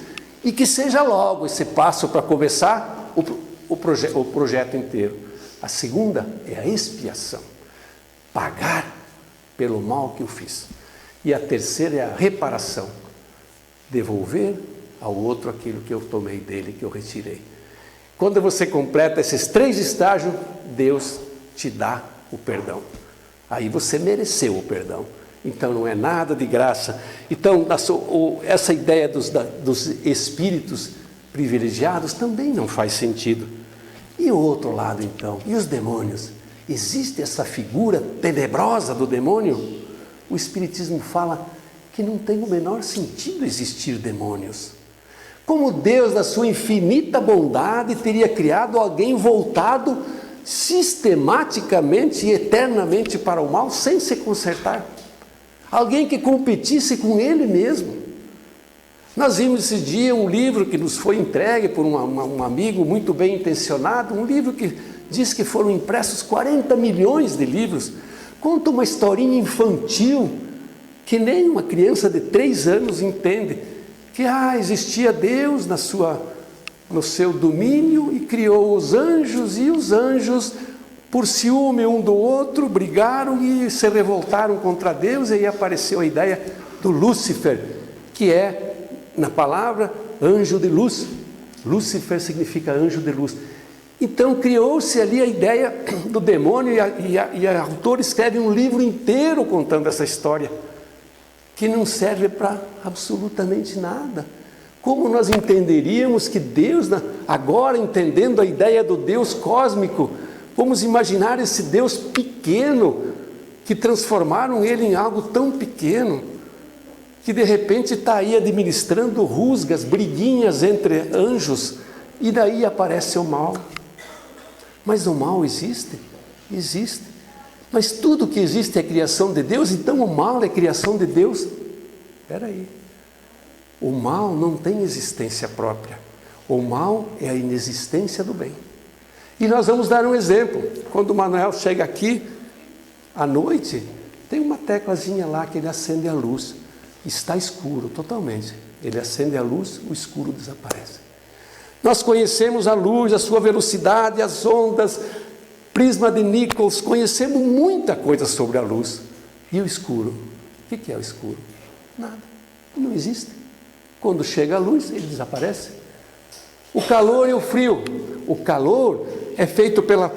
E que seja logo esse passo para começar o projeto inteiro. A segunda é a expiação. Pagar pelo mal que eu fiz. E a terceira é a reparação. Devolver ao outro aquilo que eu tomei dele, que eu retirei. Quando você completa esses 3 estágios, Deus te dá o perdão. Aí você mereceu o perdão. Então não é nada de graça. Então essa ideia dos espíritos privilegiados também não faz sentido. E o outro lado então? E os demônios? Existe essa figura tenebrosa do demônio? O Espiritismo fala que não tem o menor sentido existir demônios. Como Deus, na sua infinita bondade, teria criado alguém voltado sistematicamente e eternamente para o mal, sem se consertar. Alguém que competisse com ele mesmo. Nós vimos esse dia um livro que nos foi entregue por um amigo muito bem intencionado, um livro que diz que foram impressos 40 milhões de livros, conta uma historinha infantil, que nem uma criança de 3 anos entende, que existia Deus no seu domínio e criou os anjos, e os anjos, por ciúme um do outro, brigaram e se revoltaram contra Deus, e aí apareceu a ideia do Lúcifer, que é, na palavra, anjo de luz. Lúcifer significa anjo de luz. Então criou-se ali a ideia do demônio, e a autora escreve um livro inteiro contando essa história, que não serve para absolutamente nada. Como nós entenderíamos que Deus, agora entendendo a ideia do Deus cósmico, vamos imaginar esse Deus pequeno, que transformaram ele em algo tão pequeno, que de repente está aí administrando rusgas, briguinhas entre anjos, e daí aparece o mal. Mas o mal existe? Existe. Mas tudo que existe é criação de Deus, então o mal é criação de Deus? Espera aí. O mal não tem existência própria. O mal é a inexistência do bem. E nós vamos dar um exemplo. Quando o Manuel chega aqui, à noite, tem uma teclazinha lá que ele acende a luz. Está escuro totalmente. Ele acende a luz, o escuro desaparece. Nós conhecemos a luz, a sua velocidade, as ondas, prisma de Nichols, conhecemos muita coisa sobre a luz. E o escuro? O que é o escuro? Nada, não existe. Quando chega a luz, ele desaparece. O calor e o frio. O calor é feito pela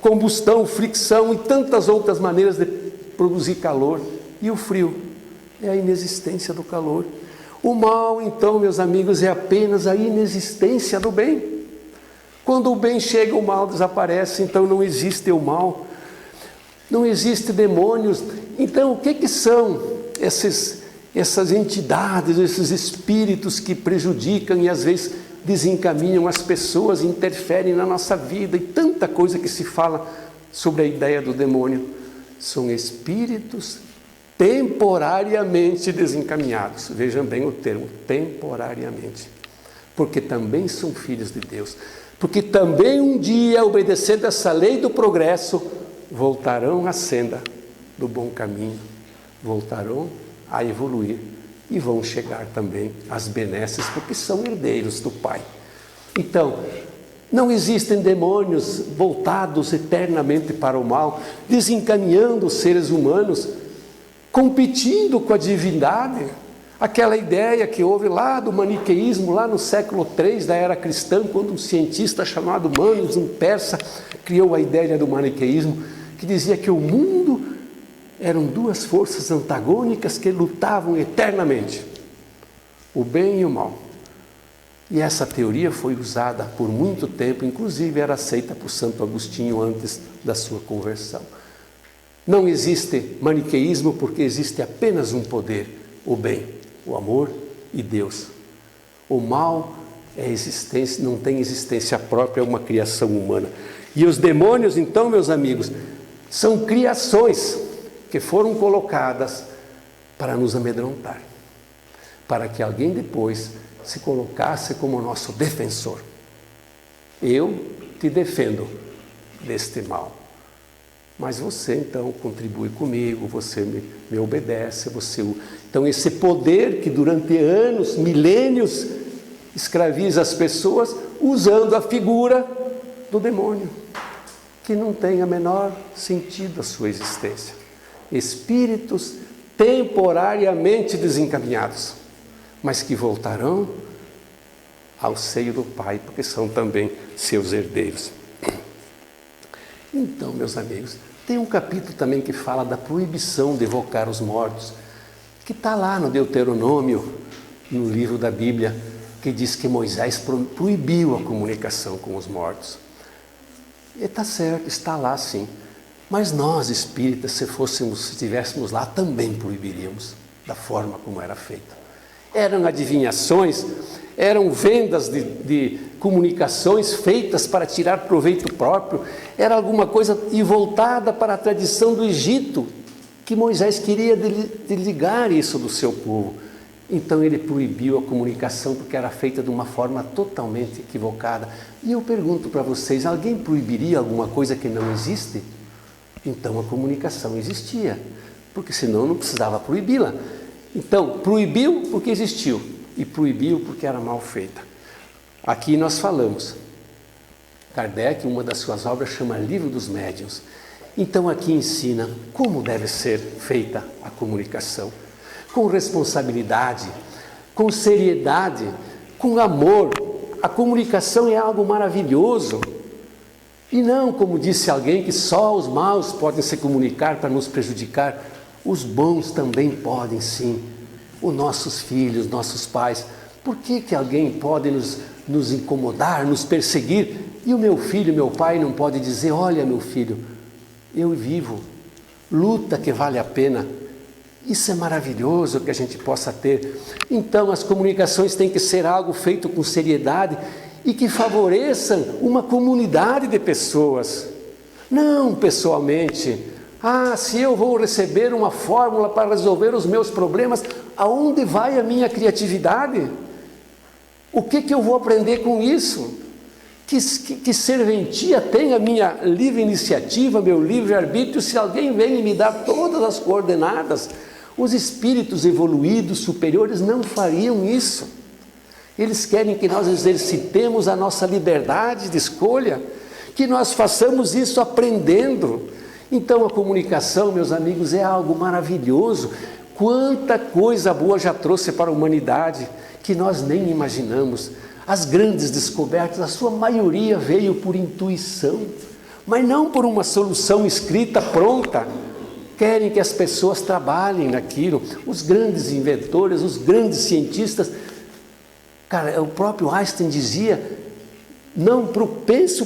combustão, fricção e tantas outras maneiras de produzir calor. E o frio é a inexistência do calor. O mal, então, meus amigos, é apenas a inexistência do bem. Quando o bem chega, o mal desaparece, então não existe o mal. Não existe demônios. Então, o que são essas entidades, esses espíritos que prejudicam e às vezes desencaminham as pessoas, interferem na nossa vida, e tanta coisa que se fala sobre a ideia do demônio? São espíritos temporariamente desencaminhados. Vejam bem o termo, temporariamente. Porque também são filhos de Deus. Porque também um dia, obedecendo essa lei do progresso, voltarão à senda do bom caminho, voltarão a evoluir e vão chegar também às benesses, porque são herdeiros do Pai. Então, não existem demônios voltados eternamente para o mal, desencaminhando os seres humanos, competindo com a divindade. Aquela ideia que houve lá do maniqueísmo, lá no século III da era cristã, quando um cientista chamado Manos, um persa, criou a ideia do maniqueísmo, que dizia que o mundo eram 2 forças antagônicas que lutavam eternamente, o bem e o mal. E essa teoria foi usada por muito tempo, inclusive era aceita por Santo Agostinho antes da sua conversão. Não existe maniqueísmo porque existe apenas um poder, o bem, o amor e Deus. O mal é existência, não tem existência própria, é uma criação humana. E os demônios, então, meus amigos, são criações que foram colocadas para nos amedrontar, para que alguém depois se colocasse como nosso defensor. Eu te defendo deste mal. Mas você, então, contribui comigo, você me obedece, Então, esse poder que durante anos, milênios, escraviza as pessoas, usando a figura do demônio, que não tem a menor sentido a sua existência. Espíritos temporariamente desencaminhados, mas que voltarão ao seio do Pai, porque são também seus herdeiros. Então, meus amigos, tem um capítulo também que fala da proibição de evocar os mortos, que está lá no Deuteronômio, no livro da Bíblia, que diz que Moisés proibiu a comunicação com os mortos. E está certo, está lá sim. Mas nós, espíritas, se estivéssemos lá, também proibiríamos, da forma como era feita. Eram adivinhações, eram vendas de comunicações feitas para tirar proveito próprio, era alguma coisa e voltada para a tradição do Egito, que Moisés queria desligar isso do seu povo. Então ele proibiu a comunicação porque era feita de uma forma totalmente equivocada. E eu pergunto para vocês, alguém proibiria alguma coisa que não existe? Então a comunicação existia, porque senão não precisava proibi-la. Então, proibiu porque existiu e proibiu porque era mal feita. Aqui nós falamos, Kardec, uma das suas obras chama Livro dos Médiuns. Então aqui ensina como deve ser feita a comunicação, com responsabilidade, com seriedade, com amor. A comunicação é algo maravilhoso. E não, como disse alguém, que só os maus podem se comunicar para nos prejudicar. Os bons também podem, sim. Os nossos filhos, nossos pais. Por que alguém pode nos incomodar, nos perseguir? E o meu filho, meu pai não pode dizer, olha meu filho, eu vivo, luta que vale a pena. Isso é maravilhoso que a gente possa ter. Então as comunicações têm que ser algo feito com seriedade e que favoreçam uma comunidade de pessoas. Não pessoalmente. Se eu vou receber uma fórmula para resolver os meus problemas, aonde vai a minha criatividade? O que eu vou aprender com isso? Que serventia tem a minha livre iniciativa, meu livre-arbítrio, se alguém vem e me dá todas as coordenadas? Os espíritos evoluídos, superiores, não fariam isso. Eles querem que nós exercitemos a nossa liberdade de escolha, que nós façamos isso aprendendo. Então a comunicação, meus amigos, é algo maravilhoso. Quanta coisa boa já trouxe para a humanidade, que nós nem imaginamos. As grandes descobertas, a sua maioria veio por intuição, mas não por uma solução escrita pronta. Querem que as pessoas trabalhem naquilo. Os grandes inventores, os grandes cientistas. Cara, o próprio Einstein dizia,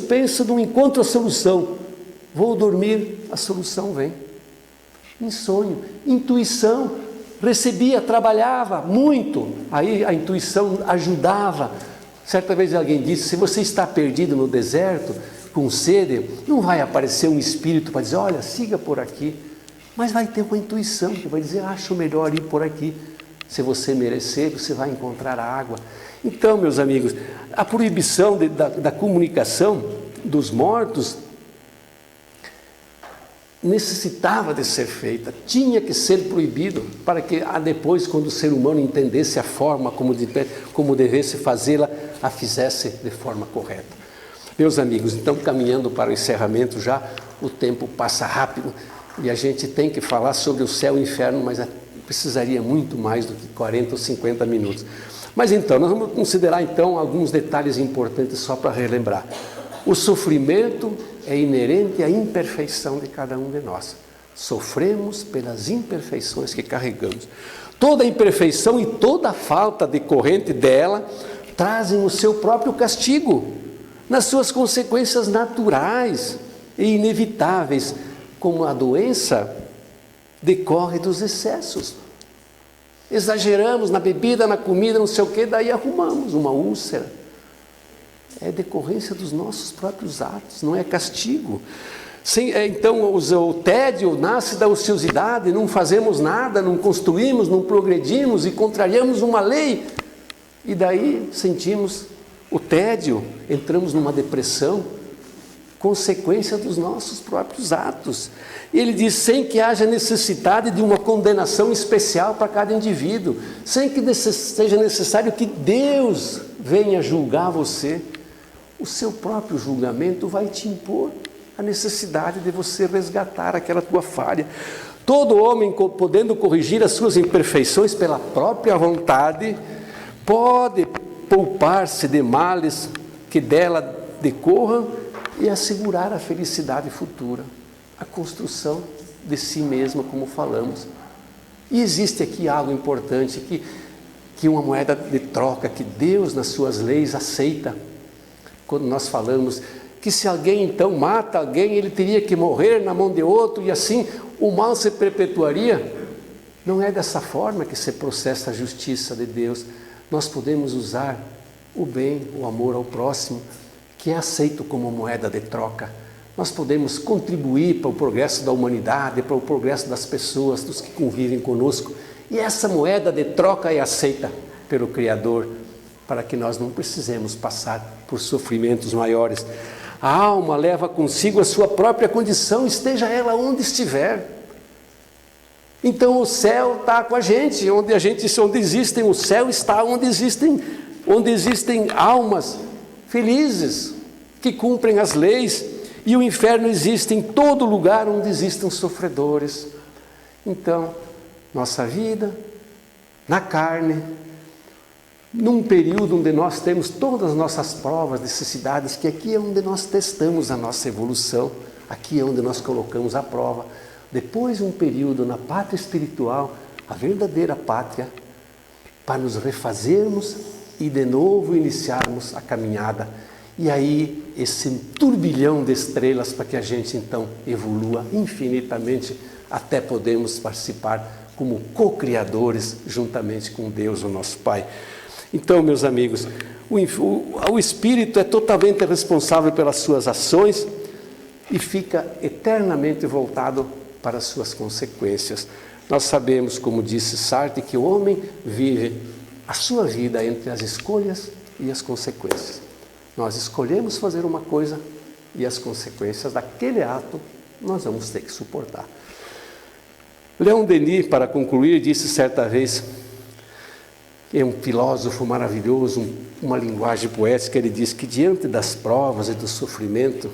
penso, não encontro a solução. Vou dormir, a solução vem. Em sonho, intuição, recebia, trabalhava muito, aí a intuição ajudava. Certa vez alguém disse, se você está perdido no deserto, com sede, não vai aparecer um espírito para dizer, olha, siga por aqui, mas vai ter uma intuição que vai dizer, acho melhor ir por aqui. Se você merecer, você vai encontrar a água. Então, meus amigos, a proibição da comunicação dos mortos necessitava de ser feita, tinha que ser proibido, para que depois, quando o ser humano entendesse a forma como devesse fazê-la, a fizesse de forma correta. Meus amigos, então, caminhando para o encerramento já, o tempo passa rápido e a gente tem que falar sobre o céu e o inferno, mas precisaria muito mais do que 40 ou 50 minutos. Mas então, nós vamos considerar então alguns detalhes importantes só para relembrar. O sofrimento é inerente à imperfeição de cada um de nós. Sofremos pelas imperfeições que carregamos. Toda imperfeição e toda falta decorrente dela trazem o seu próprio castigo, nas suas consequências naturais e inevitáveis, como a doença decorre dos excessos. Exageramos na bebida, na comida, não sei o quê, daí arrumamos uma úlcera. É decorrência dos nossos próprios atos, não é castigo. Então, o tédio nasce da ociosidade, não fazemos nada, não construímos, não progredimos e contrariamos uma lei. E daí sentimos o tédio, entramos numa depressão, consequência dos nossos próprios atos. E ele diz, sem que haja necessidade de uma condenação especial para cada indivíduo, sem que seja necessário que Deus venha julgar você, o seu próprio julgamento vai te impor a necessidade de você resgatar aquela tua falha. Todo homem, podendo corrigir as suas imperfeições pela própria vontade, pode poupar-se de males que dela decorram e assegurar a felicidade futura, a construção de si mesma, como falamos. E existe aqui algo importante, que uma moeda de troca que Deus nas suas leis aceita. Quando nós falamos que se alguém então mata alguém, ele teria que morrer na mão de outro e assim o mal se perpetuaria. Não é dessa forma que se processa a justiça de Deus. Nós podemos usar o bem, o amor ao próximo, que é aceito como moeda de troca. Nós podemos contribuir para o progresso da humanidade, para o progresso das pessoas, dos que convivem conosco. E essa moeda de troca é aceita pelo Criador, para que nós não precisemos passar por sofrimentos maiores. A alma leva consigo a sua própria condição, esteja ela onde estiver. Então o céu está com a gente, onde existem, o céu está onde existem almas felizes, que cumprem as leis, e o inferno existe em todo lugar onde existem sofredores. Então, nossa vida, na carne, num período onde nós temos todas as nossas provas, necessidades, que aqui é onde nós testamos a nossa evolução, aqui é onde nós colocamos a prova. Depois um período na pátria espiritual, a verdadeira pátria, para nos refazermos e de novo iniciarmos a caminhada. E aí esse turbilhão de estrelas para que a gente então evolua infinitamente até podermos participar como co-criadores juntamente com Deus, o nosso Pai. Então, meus amigos, o Espírito é totalmente responsável pelas suas ações e fica eternamente voltado para as suas consequências. Nós sabemos, como disse Sartre, que o homem vive a sua vida entre as escolhas e as consequências. Nós escolhemos fazer uma coisa e as consequências daquele ato nós vamos ter que suportar. Leon Denis, para concluir, disse certa vez, é um filósofo maravilhoso, uma linguagem poética, ele diz que diante das provas e do sofrimento,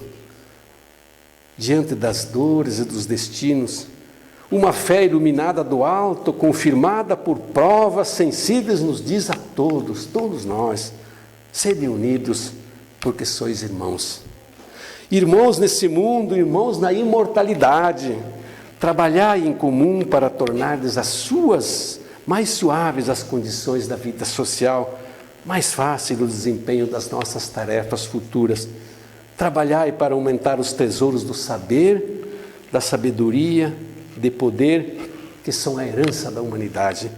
diante das dores e dos destinos, uma fé iluminada do alto, confirmada por provas sensíveis, nos diz a todos nós, sede unidos, porque sois irmãos. Irmãos nesse mundo, irmãos na imortalidade, trabalhai em comum para tornardes as suas mais suaves as condições da vida social, mais fácil o desempenho das nossas tarefas futuras. Trabalhai para aumentar os tesouros do saber, da sabedoria, de poder, que são a herança da humanidade.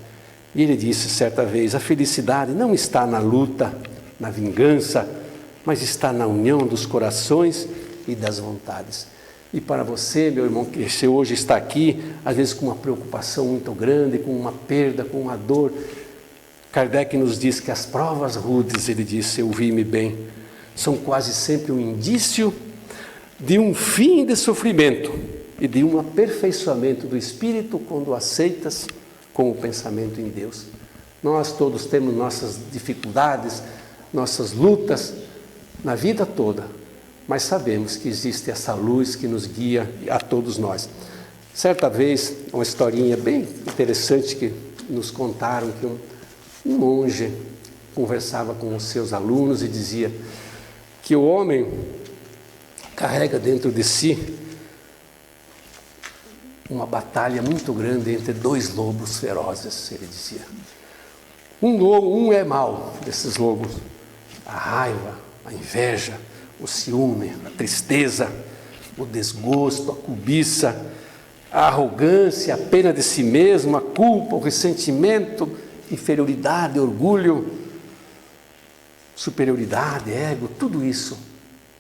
E ele disse certa vez, a felicidade não está na luta, na vingança, mas está na união dos corações e das vontades. E para você, meu irmão, que você hoje está aqui, às vezes com uma preocupação muito grande, com uma perda, com uma dor, Kardec nos diz que as provas rudes, ele disse, ouvi-me bem, são quase sempre um indício de um fim de sofrimento e de um aperfeiçoamento do espírito quando aceitas com o pensamento em Deus. Nós todos temos nossas dificuldades, nossas lutas na vida toda, mas sabemos que existe essa luz que nos guia a todos nós. Certa vez, uma historinha bem interessante que nos contaram, que um monge conversava com os seus alunos e dizia que o homem carrega dentro de si uma batalha muito grande entre dois lobos ferozes, ele dizia. Um é mau, desses lobos: a raiva, a inveja, o ciúme, a tristeza, o desgosto, a cobiça, a arrogância, a pena de si mesmo, a culpa, o ressentimento, inferioridade, orgulho, superioridade, ego. Tudo isso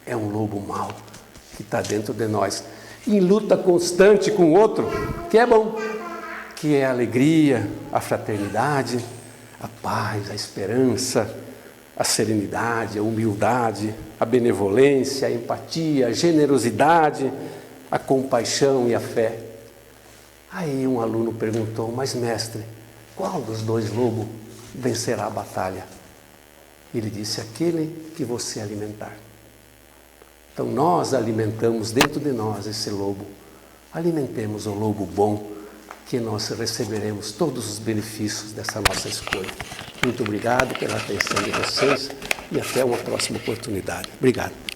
é um lobo mau que está dentro de nós, em luta constante com o outro, que é bom, que é a alegria, a fraternidade, a paz, a esperança, a serenidade, a humildade, a benevolência, a empatia, a generosidade, a compaixão e a fé. Aí um aluno perguntou: mas mestre, qual dos dois lobos vencerá a batalha? Ele disse: aquele que você alimentar. Então nós alimentamos dentro de nós esse lobo. Alimentemos o lobo bom, que nós receberemos todos os benefícios dessa nossa escolha. Muito obrigado pela atenção de vocês e até uma próxima oportunidade. Obrigado.